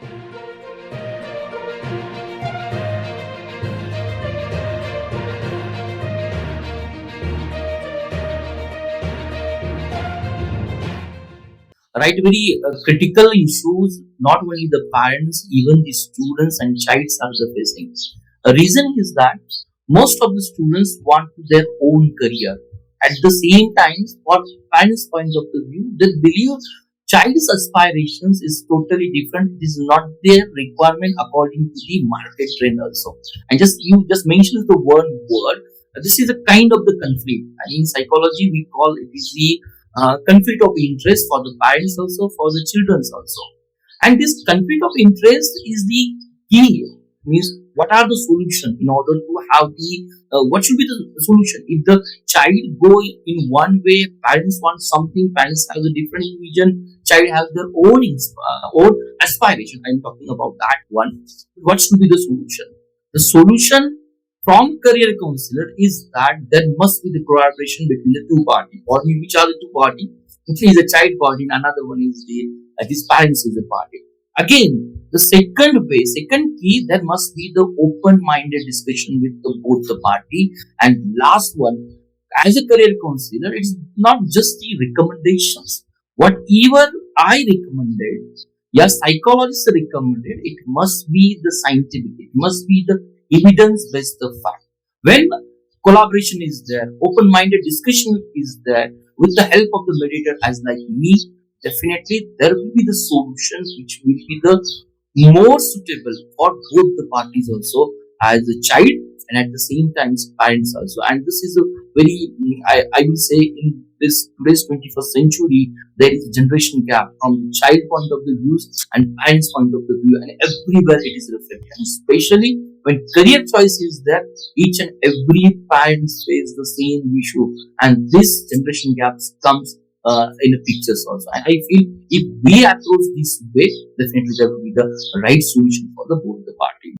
Right? Very critical issues, not only the parents, even the students and childs are the facing. The reason is that most of the students want their own career. At the same time, for parents point of the view, they believe child's aspirations is totally different. It is not their requirement according to the market trend also. And just you just mentioned the one word. This is a kind of the conflict, and in psychology we call it is the conflict of interest for the parents also, for the children also. And this conflict of interest is the key. Means what are the solution in order to have the what should be the solution if the child go in one way, parents want something, parents have a different vision, child has their own own aspiration. I'm talking about that one. What should be the solution? The solution from career counselor is that there must be the collaboration between the two parties. Or which are the two parties? Which is a child party, and another one is the his parents is a party. Again, the second way, second key, there must be the open-minded discussion with the, both the party. And last one, as a career counselor, it's not just the recommendations. Whatever I recommended, yes, psychologists recommended, it must be the scientific, it must be the evidence-based fact. When collaboration is there, open-minded discussion is there, with the help of the mediator as like me, definitely there will be the solution which will be the more suitable for both the parties also, as a child and at the same time parents also. And this is a very I will say in this today's 21st century there is a generation gap from the child point of the views and parents point of the view, and everywhere it is reflected, and especially when career choice is there, each and every parents face the same issue, and this generation gaps comes in the pictures also. And I feel if we approach this way, definitely there will be the right solution for the both the parties.